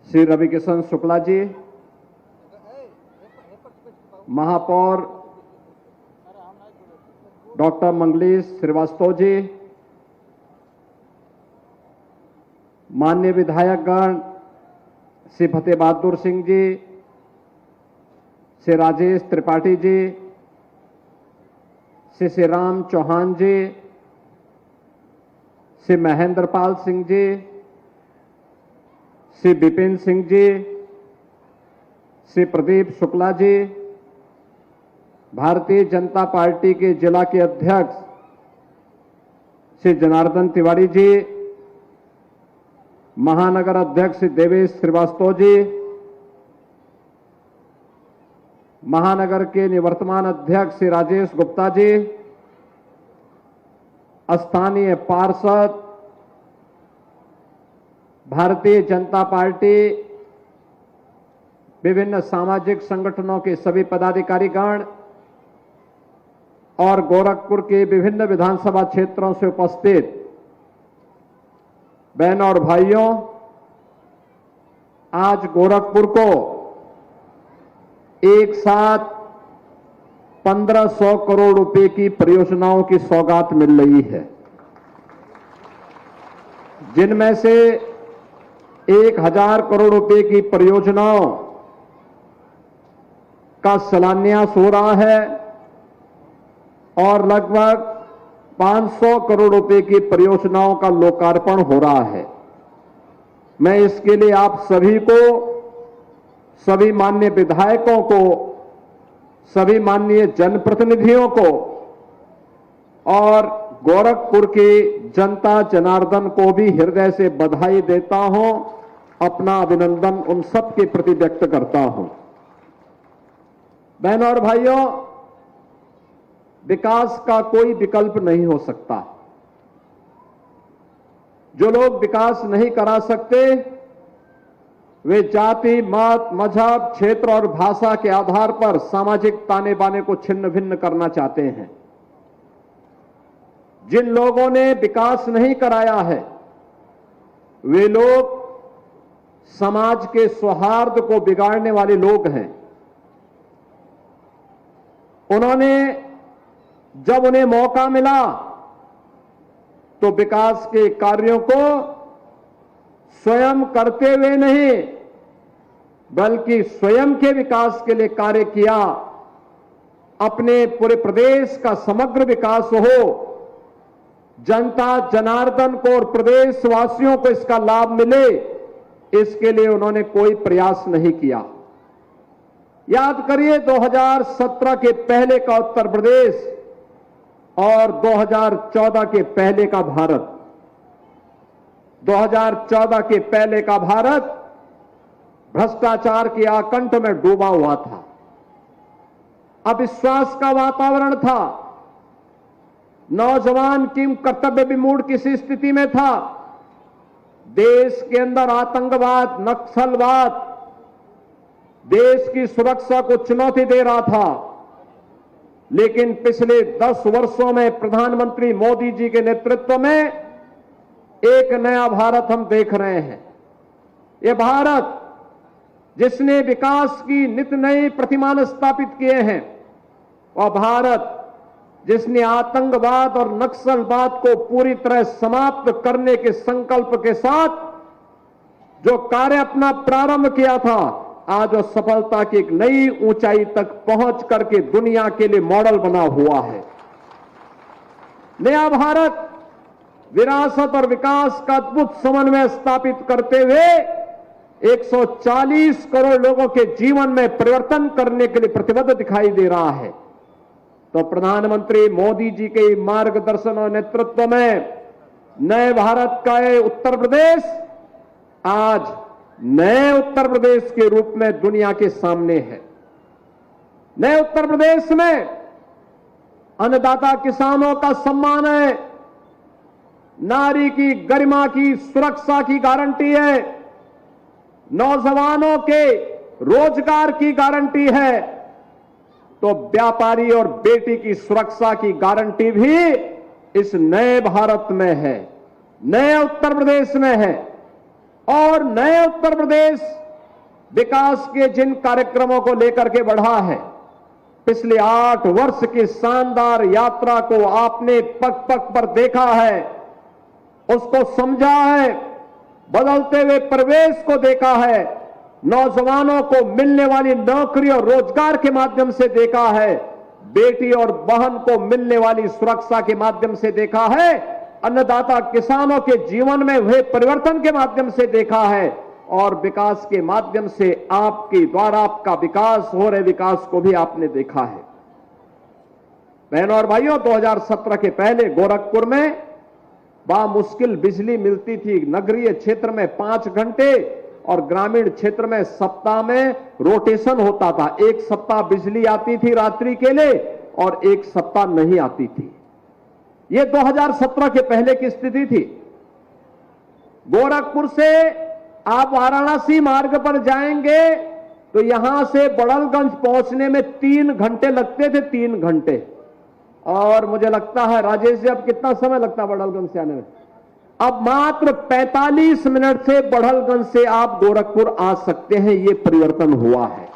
श्री रविकिशन शुक्ला जी, महापौर डॉक्टर मंगलेश श्रीवास्तव जी, माननीय विधायकगण श्री फतेह बहादुर सिंह जी, श्री राजेश त्रिपाठी जी, श्री राम चौहान जी, श्री महेंद्र पाल सिंह जी, श्री विपिन सिंह जी, श्री प्रदीप शुक्ला जी, भारतीय जनता पार्टी के जिला के अध्यक्ष श्री जनार्दन तिवारी जी, महानगर अध्यक्ष श्री देवेश श्रीवास्तव जी, महानगर के निवर्तमान अध्यक्ष श्री राजेश गुप्ता जी, स्थानीय पार्षद, भारतीय जनता पार्टी, विभिन्न सामाजिक संगठनों के सभी पदाधिकारीगण और गोरखपुर के विभिन्न विधानसभा क्षेत्रों से उपस्थित बहनों और भाइयों, आज गोरखपुर को एक साथ 1500 करोड़ रुपए की परियोजनाओं की सौगात मिल रही है, जिनमें से 1000 करोड़ रुपए की परियोजनाओं का शिलान्यास हो रहा है और लगभग 500 करोड़ रुपए की परियोजनाओं का लोकार्पण हो रहा है। मैं इसके लिए आप सभी को, सभी माननीय विधायकों को, सभी माननीय जनप्रतिनिधियों को और गोरखपुर की जनता जनार्दन को भी हृदय से बधाई देता हूं, अपना अभिनंदन उन सब के प्रति व्यक्त करता हूं। बहनों और भाइयों, विकास का कोई विकल्प नहीं हो सकता। जो लोग विकास नहीं करा सकते वे जाति, मत, मजहब, क्षेत्र और भाषा के आधार पर सामाजिक ताने बाने को छिन्न भिन्न करना चाहते हैं। जिन लोगों ने विकास नहीं कराया है वे लोग समाज के सौहार्द को बिगाड़ने वाले लोग हैं। उन्होंने जब उन्हें मौका मिला तो विकास के कार्यों को स्वयं करते हुए नहीं बल्कि स्वयं के विकास के लिए कार्य किया। अपने पूरे प्रदेश का समग्र विकास हो, जनता जनार्दन को और प्रदेशवासियों को इसका लाभ मिले, इसके लिए उन्होंने कोई प्रयास नहीं किया। याद करिए 2017 के पहले का उत्तर प्रदेश और 2014 के पहले का भारत। 2014 के पहले का भारत भ्रष्टाचार के आकंठ में डूबा हुआ था, अविश्वास का वातावरण था, नौजवान की कर्तव्य विमूढ़ किसी स्थिति में था, देश के अंदर आतंकवाद, नक्सलवाद देश की सुरक्षा को चुनौती दे रहा था। लेकिन पिछले 10 वर्षों में प्रधानमंत्री मोदी जी के नेतृत्व में एक नया भारत हम देख रहे हैं। यह भारत जिसने विकास की नित नई प्रतिमान स्थापित किए हैं, वह भारत जिसने आतंकवाद और नक्सलवाद को पूरी तरह समाप्त करने के संकल्प के साथ जो कार्य अपना प्रारंभ किया था, आज वह सफलता की एक नई ऊंचाई तक पहुंच करके दुनिया के लिए मॉडल बना हुआ है। नया भारत विरासत और विकास का अद्भुत समन्वय स्थापित करते हुए 140 करोड़ लोगों के जीवन में परिवर्तन करने के लिए प्रतिबद्ध दिखाई दे रहा है। तो प्रधानमंत्री मोदी जी के मार्गदर्शन और नेतृत्व में नए भारत का ये उत्तर प्रदेश आज नए उत्तर प्रदेश के रूप में दुनिया के सामने है। नए उत्तर प्रदेश में अन्नदाता किसानों का सम्मान है, नारी की गरिमा की सुरक्षा की गारंटी है, नौजवानों के रोजगार की गारंटी है, तो व्यापारी और बेटी की सुरक्षा की गारंटी भी इस नए भारत में है, नए उत्तर प्रदेश में है। और नए उत्तर प्रदेश विकास के जिन कार्यक्रमों को लेकर के बढ़ा है, पिछले 8 वर्ष की शानदार यात्रा को आपने पग पग पर देखा है, उसको समझा है, बदलते हुए परिवेश को देखा है, नौजवानों को मिलने वाली नौकरी और रोजगार के माध्यम से देखा है, बेटी और बहन को मिलने वाली सुरक्षा के माध्यम से देखा है, अन्नदाता किसानों के जीवन में हुए परिवर्तन के माध्यम से देखा है, और विकास के माध्यम से आपके द्वारा आपका विकास हो रहे विकास को भी आपने देखा है। बहनों और भाइयों, 2017 के पहले गोरखपुर में बामुश्किल बिजली मिलती थी। नगरीय क्षेत्र में 5 घंटे और ग्रामीण क्षेत्र में सप्ताह में रोटेशन होता था। एक सप्ताह बिजली आती थी रात्रि के लिए और एक सप्ताह नहीं आती थी। यह 2017 के पहले की स्थिति थी। गोरखपुर से आप वाराणसी मार्ग पर जाएंगे तो यहां से बड़लगंज पहुंचने में 3 घंटे लगते थे, 3 घंटे। और मुझे लगता है राजेश जी, अब कितना समय लगता है बड़लगंज से आने में? अब मात्र 45 मिनट से बड़लगंज से आप गोरखपुर आ सकते हैं। यह परिवर्तन हुआ है।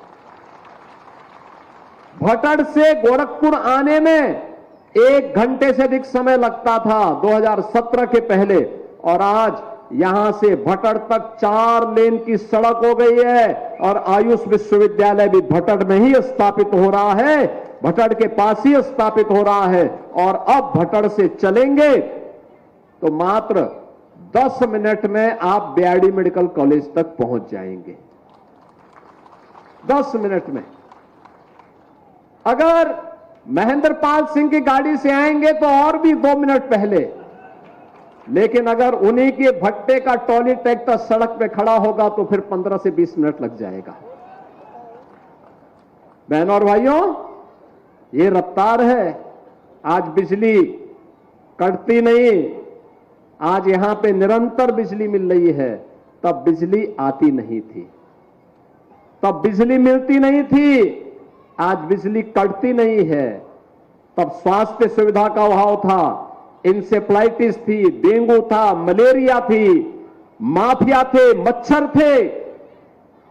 भटड़ से गोरखपुर आने में 1 घंटे से अधिक समय लगता था 2017 के पहले, और आज यहां से भटड़ तक 4 लेन की सड़क हो गई है। और आयुष विश्वविद्यालय भी भटड़ में ही स्थापित हो रहा है, भटड़ के पास ही स्थापित हो रहा है। और अब भटड़ से चलेंगे तो मात्र 10 मिनट में आप बीआरडी मेडिकल कॉलेज तक पहुंच जाएंगे। 10 मिनट में। अगर महेंद्र पाल सिंह की गाड़ी से आएंगे तो और भी 2 मिनट पहले। लेकिन अगर उन्हीं के भट्टे का ट्रॉली ट्रैक्टर सड़क पे खड़ा होगा तो फिर 15 से 20 मिनट लग जाएगा। बहनों और भाइयों, ये रफ्तार है। आज बिजली कटती नहीं, आज यहां पे निरंतर बिजली मिल रही है। तब बिजली आती नहीं थी, तब बिजली मिलती नहीं थी, आज बिजली कटती नहीं है। तब स्वास्थ्य सुविधा का अभाव था, इंसेफ्लाइटिस थी, डेंगू था, मलेरिया थी, माफिया थे, मच्छर थे,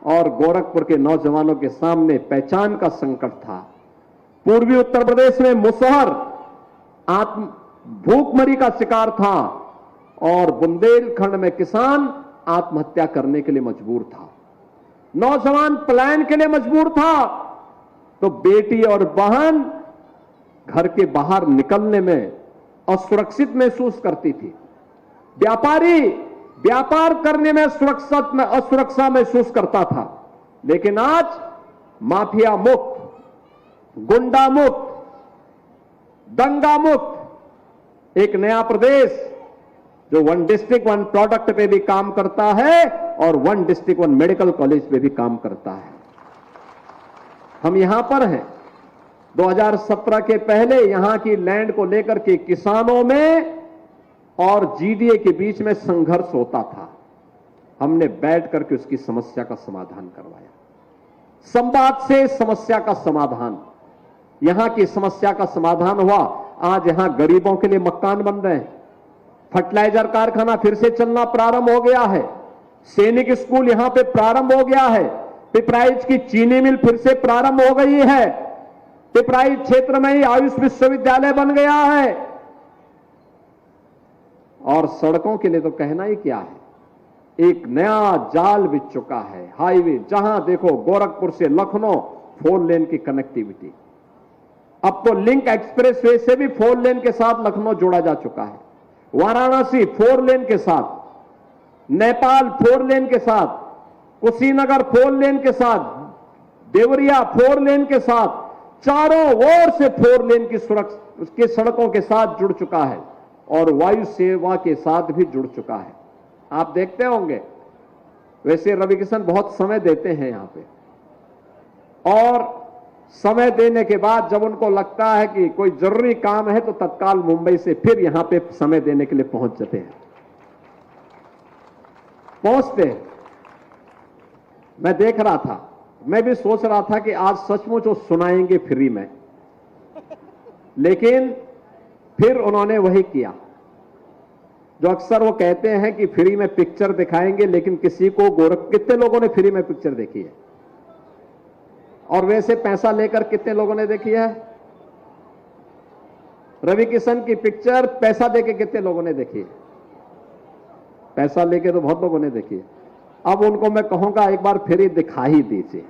और गोरखपुर के नौजवानों के सामने पहचान का संकट था। पूर्वी उत्तर प्रदेश में मुसहर भूखमरी का शिकार था, और बुंदेलखंड में किसान आत्महत्या करने के लिए मजबूर था, नौजवान पलायन के लिए मजबूर था। तो बेटी और बहन घर के बाहर निकलने में असुरक्षित महसूस करती थी, व्यापारी व्यापार करने में असुरक्षा महसूस करता था। लेकिन आज माफिया मुक्त, गुंडा मुक्त, दंगा मुक्त एक नया प्रदेश जो 1 डिस्ट्रिक्ट 1 प्रोडक्ट पे भी काम करता है और 1 डिस्ट्रिक्ट 1 मेडिकल कॉलेज पे भी काम करता है। हम यहां पर हैं। 2017 के पहले यहां की लैंड को लेकर के किसानों में और जीडीए के बीच में संघर्ष होता था। हमने बैठ करके उसकी समस्या का समाधान करवाया। संवाद से समस्या का समाधान, यहां की समस्या का समाधान हुआ। आज यहां गरीबों के लिए मकान बन रहे हैं, फर्टिलाइजर कारखाना फिर से चलना प्रारंभ हो गया है, सैनिक स्कूल यहां पे प्रारंभ हो गया है, पिपराइच की चीनी मिल फिर से प्रारंभ हो गई है, पिपराइच क्षेत्र में ही आयुष विश्वविद्यालय बन गया है। और सड़कों के लिए तो कहना ही क्या है, एक नया जाल बिछ चुका है। हाईवे जहां देखो, गोरखपुर से लखनऊ 4 लेन की कनेक्टिविटी, अब तो लिंक एक्सप्रेसवे से भी 4 लेन के साथ लखनऊ जोड़ा जा चुका है, वाराणसी 4 लेन के साथ, नेपाल 4 लेन के साथ, कुशीनगर 4 लेन के साथ, देवरिया 4 लेन के साथ, चारों ओर से 4 लेन की उसके सड़कों के साथ जुड़ चुका है और वायु सेवा के साथ भी जुड़ चुका है। आप देखते होंगे, वैसे रवि किशन बहुत समय देते हैं यहां पे, और समय देने के बाद जब उनको लगता है कि कोई जरूरी काम है तो तत्काल मुंबई से फिर यहां पे समय देने के लिए पहुंच जाते हैं, पहुंचते हैं। मैं देख रहा था, मैं भी सोच रहा था कि आज सचमुच वो सुनाएंगे फ्री में, लेकिन फिर उन्होंने वही किया। जो अक्सर वो कहते हैं कि फ्री में पिक्चर दिखाएंगे, लेकिन किसी को कितने लोगों ने फ्री में पिक्चर देखी है? और वैसे पैसा लेकर कितने लोगों ने देखी है? रवि किशन की पिक्चर पैसा देके कितने लोगों ने देखी है? पैसा लेके तो बहुत लोगों ने देखी है। अब उनको मैं कहूंगा एक बार फिर दिखा ही दीजिए।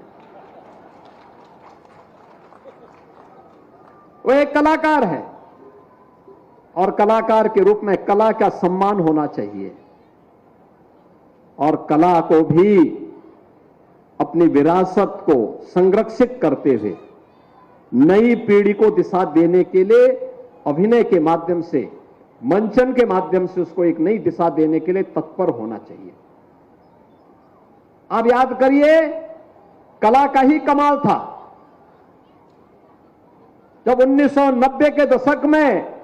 वो एक कलाकार है और कलाकार के रूप में कला का सम्मान होना चाहिए और कला को भी अपनी विरासत को संरक्षित करते हुए नई पीढ़ी को दिशा देने के लिए अभिनय के माध्यम से, मंचन के माध्यम से उसको एक नई दिशा देने के लिए तत्पर होना चाहिए। आप याद करिए, कला का ही कमाल था जब 1990 के दशक में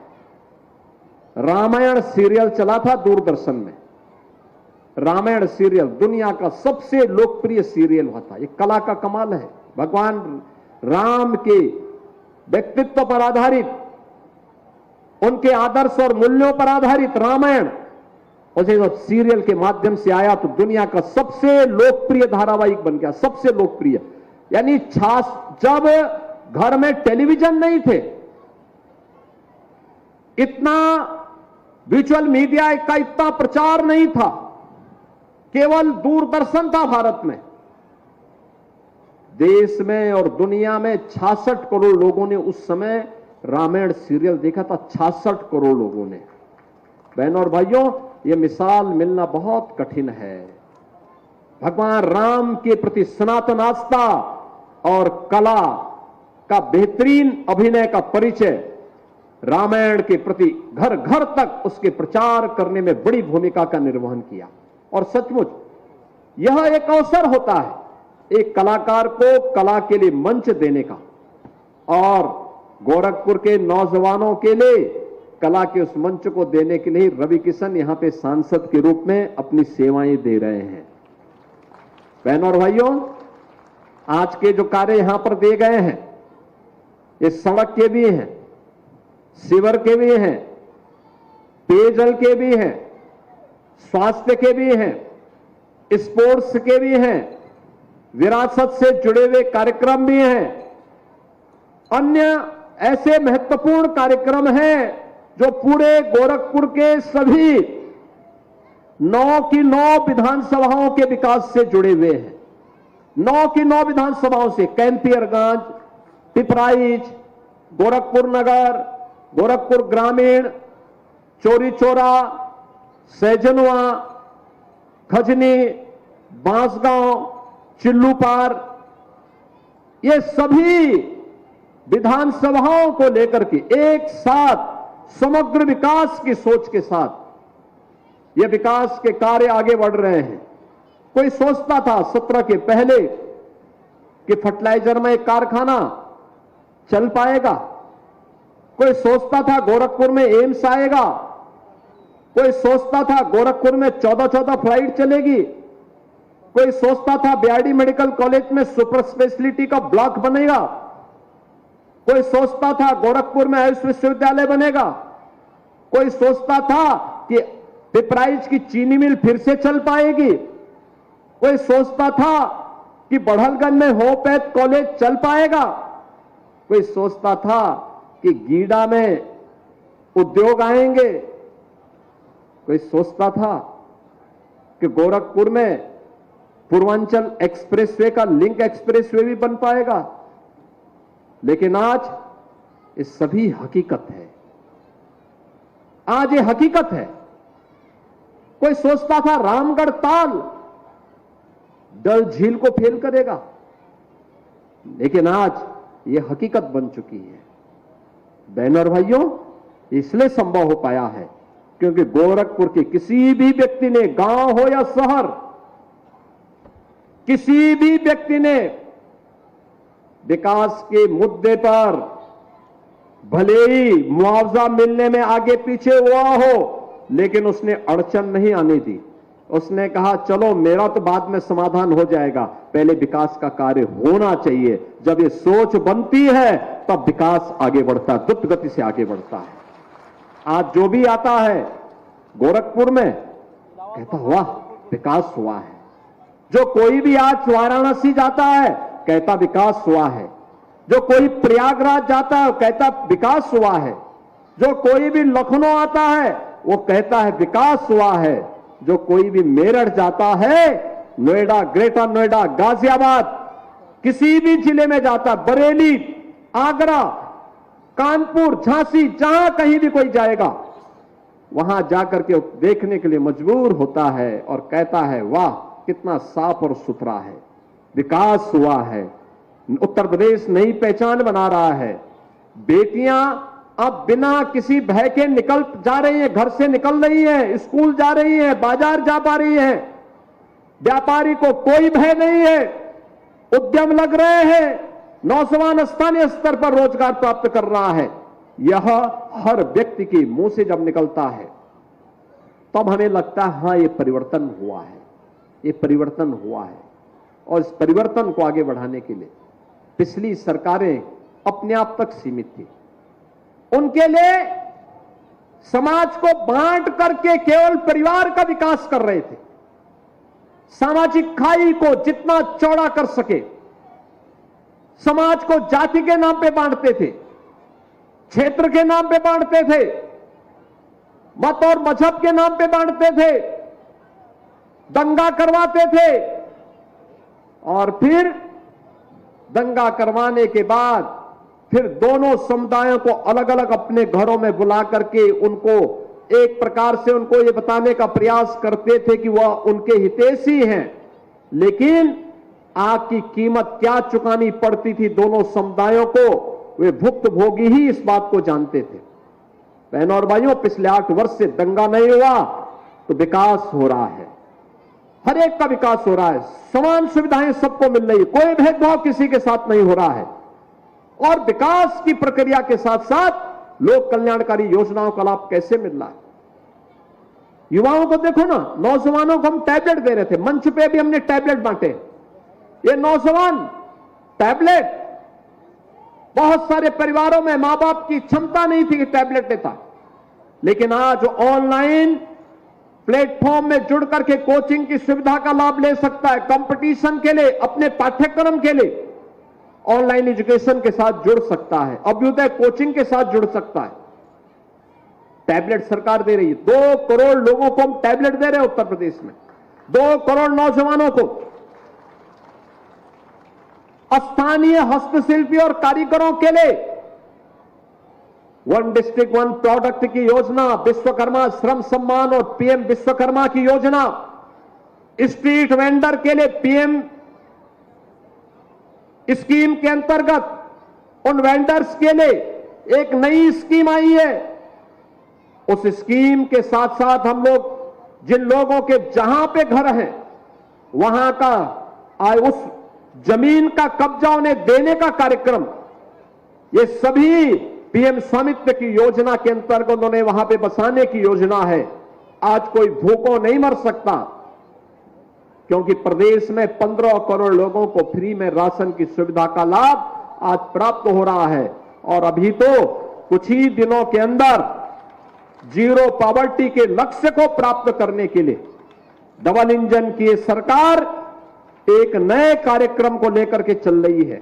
रामायण सीरियल चला था दूरदर्शन में। रामायण सीरियल दुनिया का सबसे लोकप्रिय सीरियल हुआ था। ये कला का कमाल है। भगवान राम के व्यक्तित्व पर आधारित, उनके आदर्श और मूल्यों पर आधारित रामायण उसे जब सीरियल के माध्यम से आया तो दुनिया का सबसे लोकप्रिय धारावाहिक बन गया, सबसे लोकप्रिय। यानी जब घर में टेलीविजन नहीं थे, इतना विजुअल मीडिया का इतना प्रचार नहीं था, केवल दूरदर्शन था भारत में। देश में और दुनिया में 66 करोड़ लोगों ने उस समय रामायण सीरियल देखा था। 66 करोड़ लोगों ने। बहनों और भाइयों, यह मिसाल मिलना बहुत कठिन है। भगवान राम के प्रति सनातन आस्था और कला का बेहतरीन अभिनय का परिचय रामायण के प्रति घर घर तक उसके प्रचार करने में बड़ी भूमिका का निर्वहन किया। और सचमुच यह एक अवसर होता है एक कलाकार को कला के लिए मंच देने का, और गोरखपुर के नौजवानों के लिए कला के उस मंच को देने के लिए रवि किशन यहां पे सांसद के रूप में अपनी सेवाएं दे रहे हैं। बहनों और भाइयों, आज के जो कार्य यहां पर दिए गए हैं, ये सड़क के भी हैं, सीवर के भी हैं, पेयजल के भी हैं, स्वास्थ्य के भी हैं, स्पोर्ट्स के भी हैं, विरासत से जुड़े हुए कार्यक्रम भी हैं, अन्य ऐसे महत्वपूर्ण कार्यक्रम हैं जो पूरे गोरखपुर के सभी 9 की 9 विधानसभाओं के विकास से जुड़े हुए हैं। 9 की 9 विधानसभाओं से कैंपियरगंज, पिपराइच, गोरखपुर नगर, गोरखपुर ग्रामीण, चोरी चौरा, सैजनवा, खजनी, बांसगांव, चिल्लूपार, ये सभी विधानसभाओं को लेकर के एक साथ समग्र विकास की सोच के साथ ये विकास के कार्य आगे बढ़ रहे हैं। कोई सोचता था 17 के पहले कि फर्टिलाइजर में एक कारखाना चल पाएगा, कोई सोचता था गोरखपुर में एम्स आएगा, कोई सोचता था गोरखपुर में 14-14 फ्लाइट चलेगी, कोई सोचता था बीआरडी मेडिकल कॉलेज में सुपर स्पेशलिटी का ब्लॉक बनेगा, कोई सोचता था गोरखपुर में आयुष विश्वविद्यालय बनेगा, कोई सोचता था कि पिपराइच की चीनी मिल फिर से चल पाएगी, कोई सोचता था कि बढ़लगंज में होपैथ कॉलेज चल पाएगा, कोई सोचता था कि गीडा में उद्योग आएंगे, कोई सोचता था कि गोरखपुर में पूर्वांचल एक्सप्रेसवे का लिंक एक्सप्रेसवे भी बन पाएगा। लेकिन आज ये सभी हकीकत है। आज ये हकीकत है। कोई सोचता था रामगढ़ ताल डल झील को फेल करेगा, लेकिन आज ये हकीकत बन चुकी है। बहनों और भाइयों, इसलिए संभव हो पाया है क्योंकि गोरखपुर के किसी भी व्यक्ति ने, गांव हो या शहर, किसी भी व्यक्ति ने विकास के मुद्दे पर भले ही मुआवजा मिलने में आगे पीछे हुआ हो, लेकिन उसने अड़चन नहीं आने दी। उसने कहा चलो मेरा तो बाद में समाधान हो जाएगा, पहले विकास का कार्य होना चाहिए। जब ये सोच बनती है तब विकास आगे बढ़ता है, द्रुत गति से आगे बढ़ता है। आज जो भी आता है गोरखपुर में, कहता वाह विकास हुआ है। जो कोई भी आज वाराणसी जाता है कहता विकास हुआ है। जो कोई प्रयागराज जाता है कहता विकास हुआ है। जो कोई भी लखनऊ आता है वो कहता है विकास हुआ है। जो कोई भी मेरठ जाता है, नोएडा, ग्रेटर नोएडा, गाजियाबाद, किसी भी जिले में जाता, बरेली, आगरा, कानपुर, झांसी, जहां कहीं भी कोई जाएगा वहां जाकर के देखने के लिए मजबूर होता है और कहता है वाह कितना साफ और सुथरा है, विकास हुआ है। उत्तर प्रदेश नई पहचान बना रहा है। बेटियां अब बिना किसी भय के निकल जा रही हैं, घर से निकल रही हैं, स्कूल जा रही हैं, बाजार जा पा रही हैं। व्यापारी को कोई भय नहीं है, उद्यम लग रहे हैं, नौजवान स्थानीय स्तर पर रोजगार प्राप्त कर रहा है। यह हर व्यक्ति के मुंह से जब निकलता है तब हमें लगता है हां ये परिवर्तन हुआ है, ये परिवर्तन हुआ है। और इस परिवर्तन को आगे बढ़ाने के लिए पिछली सरकारें अपने आप तक सीमित थी। उनके लिए समाज को बांट करके केवल परिवार का विकास कर रहे थे। सामाजिक खाई को जितना चौड़ा कर सके, समाज को जाति के नाम पे बांटते थे, क्षेत्र के नाम पे बांटते थे, मत और मजहब के नाम पे बांटते थे, दंगा करवाते थे और फिर दंगा करवाने के बाद फिर दोनों समुदायों को अलग अलग अपने घरों में बुला करके उनको एक प्रकार से उनको ये बताने का प्रयास करते थे कि वह उनके हितैषी हैं। लेकिन आग की कीमत क्या चुकानी पड़ती थी दोनों समुदायों को, वे भुक्तभोगी ही इस बात को जानते थे। बहनों और भाइयों, पिछले 8 वर्ष से दंगा नहीं हुआ तो विकास हो रहा है, हर एक का विकास हो रहा है, समान सुविधाएं सबको मिल रही है, कोई भेदभाव किसी के साथ नहीं हो रहा है। और विकास की प्रक्रिया के साथ साथ लोक कल्याणकारी योजनाओं का लाभ कैसे मिल रहा है। युवाओं को देखो ना, नौजवानों को हम टैबलेट दे रहे थे, मंच पे भी हमने टैबलेट बांटे। ये नौजवान टैबलेट, बहुत सारे परिवारों में मां बाप की क्षमता नहीं थी कि टैबलेट लेता, लेकिन आज ऑनलाइन प्लेटफॉर्म में जुड़ करके कोचिंग की सुविधा का लाभ ले सकता है। कंपटीशन के लिए, अपने पाठ्यक्रम के लिए ऑनलाइन एजुकेशन के साथ जुड़ सकता है, अभ्युदय कोचिंग के साथ जुड़ सकता है। टैबलेट सरकार दे रही है, 2 करोड़ लोगों को हम टैबलेट दे रहे हैं उत्तर प्रदेश में, 2 करोड़ नौजवानों को। स्थानीय हस्तशिल्पी और कारीगरों के लिए 1 डिस्ट्रिक्ट 1 प्रोडक्ट की योजना, विश्वकर्मा श्रम सम्मान और पीएम विश्वकर्मा की योजना, स्ट्रीट वेंडर के लिए पीएम स्कीम के अंतर्गत उन वेंडर्स के लिए एक नई स्कीम आई है। उस स्कीम के साथ साथ हम लोग जिन लोगों के जहां पे घर हैं वहां का उस जमीन का कब्जा उन्हें देने का कार्यक्रम, ये सभी पीएम स्वामित्व की योजना के अंतर्गत उन्होंने वहां पे बसाने की योजना है। आज कोई भूखों नहीं मर सकता, क्योंकि प्रदेश में 15 करोड़ लोगों को फ्री में राशन की सुविधा का लाभ आज प्राप्त हो रहा है। और अभी तो कुछ ही दिनों के अंदर जीरो पॉवर्टी के लक्ष्य को प्राप्त करने के लिए डबल इंजन की सरकार एक नए कार्यक्रम को लेकर के चल रही है।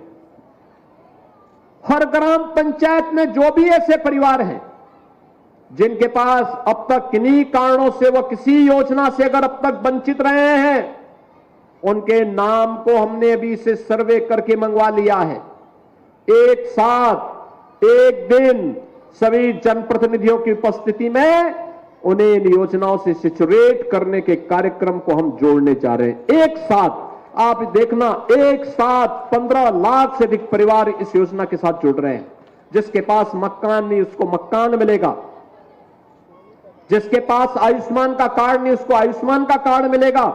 हर ग्राम पंचायत में जो भी ऐसे परिवार हैं जिनके पास अब तक किन्हीं कारणों से वह किसी योजना से अगर अब तक वंचित रहे हैं, उनके नाम को हमने अभी से सर्वे करके मंगवा लिया है। एक साथ एक दिन सभी जनप्रतिनिधियों की उपस्थिति में उन्हें इन योजनाओं से सिचुएट करने के कार्यक्रम को हम जोड़ने जा रहे हैं। एक साथ आप देखना, एक साथ 15 लाख से अधिक परिवार इस योजना के साथ जुड़ रहे हैं। जिसके पास मकान नहीं उसको मकान मिलेगा, जिसके पास आयुष्मान का कार्ड नहीं उसको आयुष्मान का कार्ड मिलेगा,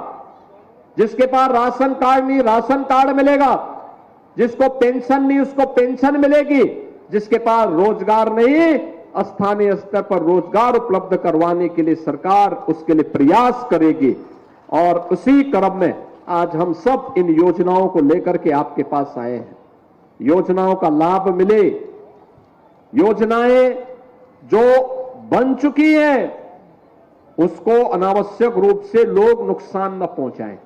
जिसके पास राशन कार्ड नहीं राशन कार्ड मिलेगा, जिसको पेंशन नहीं उसको पेंशन मिलेगी, जिसके पास रोजगार नहीं स्थानीय स्तर पर रोजगार उपलब्ध करवाने के लिए सरकार उसके लिए प्रयास करेगी। और उसी क्रम में आज हम सब इन योजनाओं को लेकर के आपके पास आए हैं। योजनाओं का लाभ मिले, योजनाएं जो बन चुकी हैं उसको अनावश्यक रूप से लोग नुकसान न पहुंचाएं।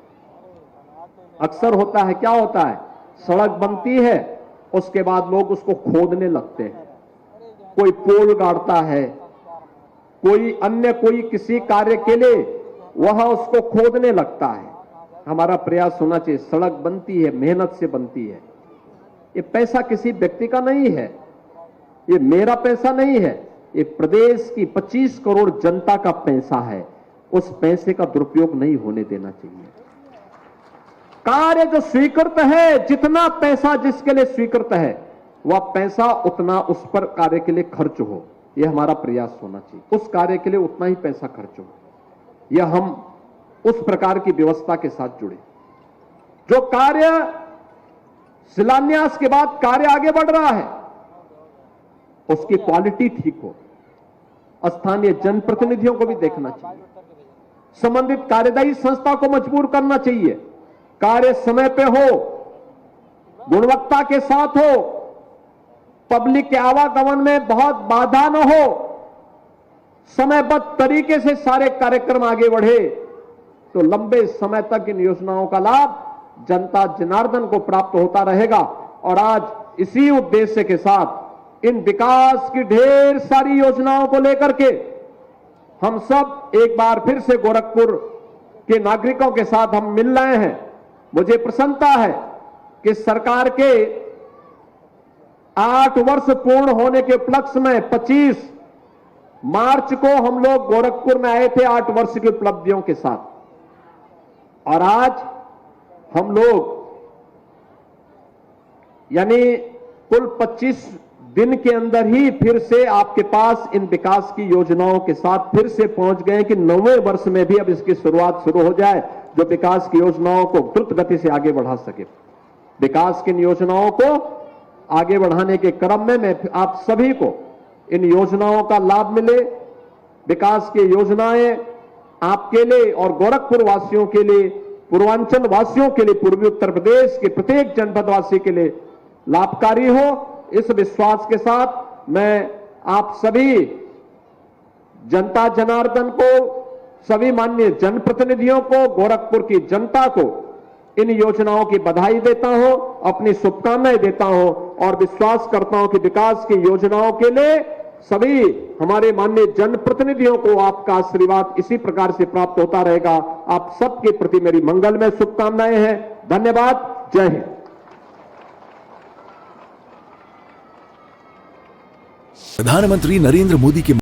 अक्सर होता है, क्या होता है, सड़क बनती है, उसके बाद लोग उसको खोदने लगते हैं, कोई पोल गाड़ता है, कोई अन्य कोई किसी कार्य के लिए वह उसको खोदने लगता है। हमारा प्रयास होना चाहिए, सड़क बनती है, मेहनत से बनती है, ये पैसा किसी व्यक्ति का नहीं है, ये मेरा पैसा नहीं है, ये प्रदेश की 25 करोड़ जनता का पैसा है। उस पैसे का दुरुपयोग नहीं होने देना चाहिए। कार्य जो स्वीकृत है, जितना पैसा जिसके लिए स्वीकृत है, वह पैसा उतना उस पर कार्य के लिए खर्च हो, यह हमारा प्रयास होना चाहिए। उस कार्य के लिए उतना ही पैसा खर्च हो, यह हम उस प्रकार की व्यवस्था के साथ जुड़े। जो कार्य शिलान्यास के बाद कार्य आगे बढ़ रहा है, उसकी क्वालिटी ठीक हो। स्थानीय जनप्रतिनिधियों को भी देखना चाहिए, संबंधित कार्यदायी संस्था को मजबूर करना चाहिए, कार्य समय पे हो, गुणवत्ता के साथ हो, पब्लिक के आवागमन में बहुत बाधा न हो, समयबद्ध तरीके से सारे कार्यक्रम आगे बढ़े, तो लंबे समय तक इन योजनाओं का लाभ जनता जनार्दन को प्राप्त होता रहेगा। और आज इसी उद्देश्य के साथ इन विकास की ढेर सारी योजनाओं को लेकर के हम सब एक बार फिर से गोरखपुर के नागरिकों के साथ हम मिल रहे हैं। मुझे प्रसन्नता है कि सरकार के 8 वर्ष पूर्ण होने के उपलक्ष्य में 25 मार्च को हम लोग गोरखपुर में आए थे 8 वर्ष की उपलब्धियों के साथ, और आज हम लोग यानी कुल 25 दिन के अंदर ही फिर से आपके पास इन विकास की योजनाओं के साथ फिर से पहुंच गए कि 9वें वर्ष में भी अब इसकी शुरुआत शुरू हो जाए, जो विकास की योजनाओं को द्रुत गति से आगे बढ़ा सके। विकास की योजनाओं को आगे बढ़ाने के क्रम में मैं आप सभी को इन योजनाओं का लाभ मिले। विकास की योजनाएं आपके लिए और गोरखपुर वासियों के लिए, पूर्वांचल वासियों के लिए, पूर्वी उत्तर प्रदेश के प्रत्येक जनपद वासी के लिए लाभकारी हो, इस विश्वास के साथ मैं आप सभी जनता जनार्दन को, सभी माननीय जनप्रतिनिधियों को, गोरखपुर की जनता को इन योजनाओं की बधाई देता हूं, अपनी शुभकामनाएं देता हूं और विश्वास करता हूं कि विकास की योजनाओं के लिए सभी हमारे माननीय जनप्रतिनिधियों को आपका आशीर्वाद इसी प्रकार से प्राप्त होता रहेगा। आप सबके प्रति मेरी मंगलमय शुभकामनाएं हैं। धन्यवाद। जय हिंद। प्रधानमंत्री नरेंद्र मोदी के